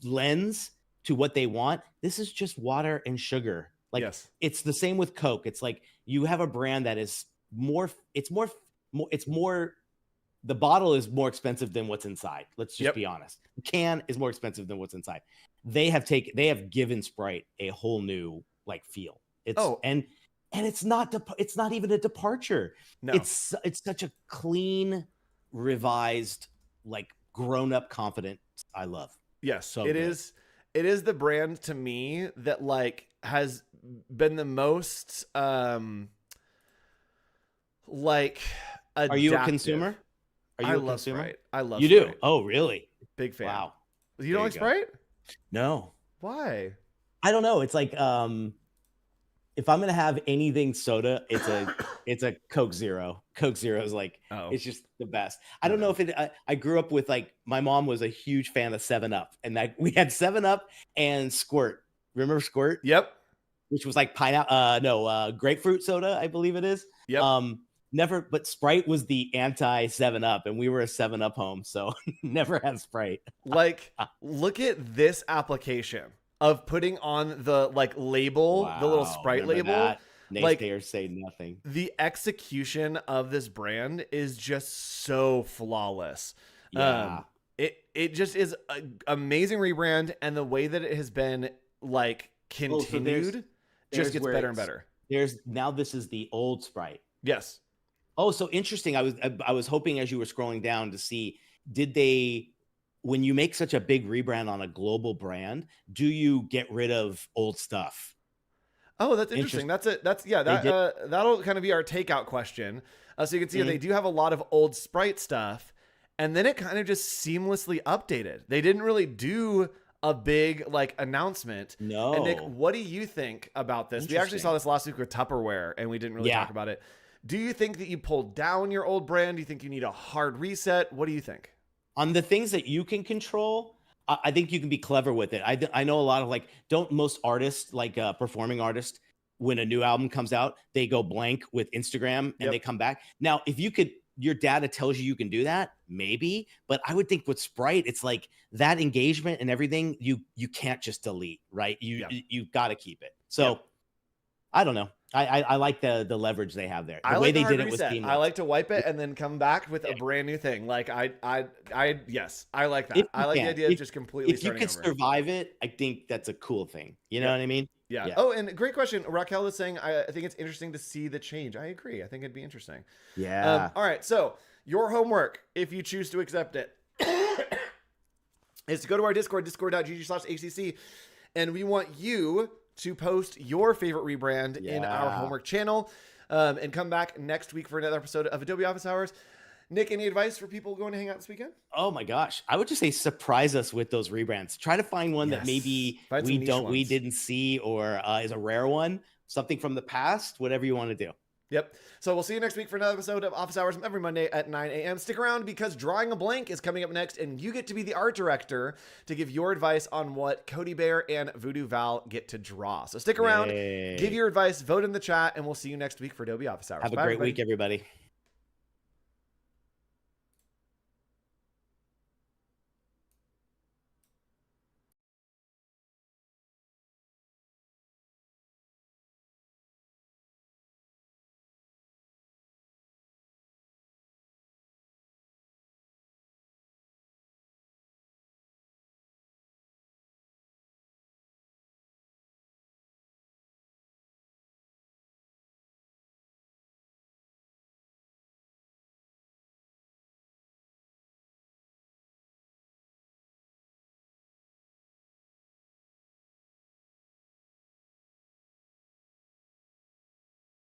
lens to what they want. This is just water and sugar. Like it's the same with Coke. It's like you have a brand that is it's more the bottle is more expensive than what's inside. Let's just be honest. The can is more expensive than what's inside. They have given Sprite a whole new like feel. And it's not even a departure. No. It's such a clean, revised, like grown-up confident I love. Yes. So it is the brand to me that like has been the most like adaptive. Are you a consumer? Are you a consumer? Sprite. I love you Sprite. Do. Oh, really? Big fan. Wow. You don't like Sprite? No. Why? I don't know. It's like if I'm gonna have anything soda, it's a Coke Zero. Coke Zero is like it's just the best. I don't know if I grew up with like my mom was a huge fan of 7-Up, and that we had 7-Up and Squirt. Remember Squirt? Yep. Which was like pineapple, grapefruit soda, I believe it is. Yep. But Sprite was the anti 7-Up, and we were a 7-Up home, so never had Sprite. Like, look at this application of putting on the like label, the little Sprite label. That? Naysayers say nothing. The execution of this brand is just so flawless. Yeah. It just is an amazing rebrand, and the way that it has been like continued just gets better and better. This is the old Sprite. Yes. Oh, so interesting. I was hoping as you were scrolling down to see, when you make such a big rebrand on a global brand, do you get rid of old stuff? Oh, that's interesting. That'll kind of be our takeout question. So you can see they do have a lot of old Sprite stuff, and then it kind of just seamlessly updated. They didn't really do a big like announcement. No. And Nick, what do you think about this? We actually saw this last week with Tupperware, and we didn't really talk about it. Do you think that you pulled down your old brand? Do you think you need a hard reset? What do you think? On the things that you can control, I think you can be clever with it. I know a lot of like, don't most artists, like performing artists, when a new album comes out, they go blank with Instagram and they come back. Now, if you could, your data tells you can do that, maybe, but I would think with Sprite, it's like that engagement and everything, you can't just delete, right? You got to keep it. So I don't know. I like the leverage they have there. The way they did it was seamless. I like to wipe it and then come back with a brand new thing. Like yes, I like that. I like the idea of just completely starting over. If you could survive it, I think that's a cool thing. You know what I mean? Yeah. Oh, and great question. Raquel is saying, I think it's interesting to see the change. I agree. I think it'd be interesting. Yeah. All right. So your homework, if you choose to accept it, is to go to our Discord, discord.gg/ACC, and we want you to post your favorite rebrand in our homework channel, and come back next week for another episode of Adobe Office Hours. Nick, any advice for people going to hang out this weekend? Oh my gosh. I would just say surprise us with those rebrands. Try to find one that maybe we didn't see, or is a rare one, something from the past, whatever you want to do. Yep. So we'll see you next week for another episode of Office Hours every Monday at 9 a.m. Stick around, because Drawing a Blank is coming up next, and you get to be the art director to give your advice on what Cody Bear and Voodoo Val get to draw. So stick around, give your advice, vote in the chat, and we'll see you next week for Adobe Office Hours. Have a great week, everybody.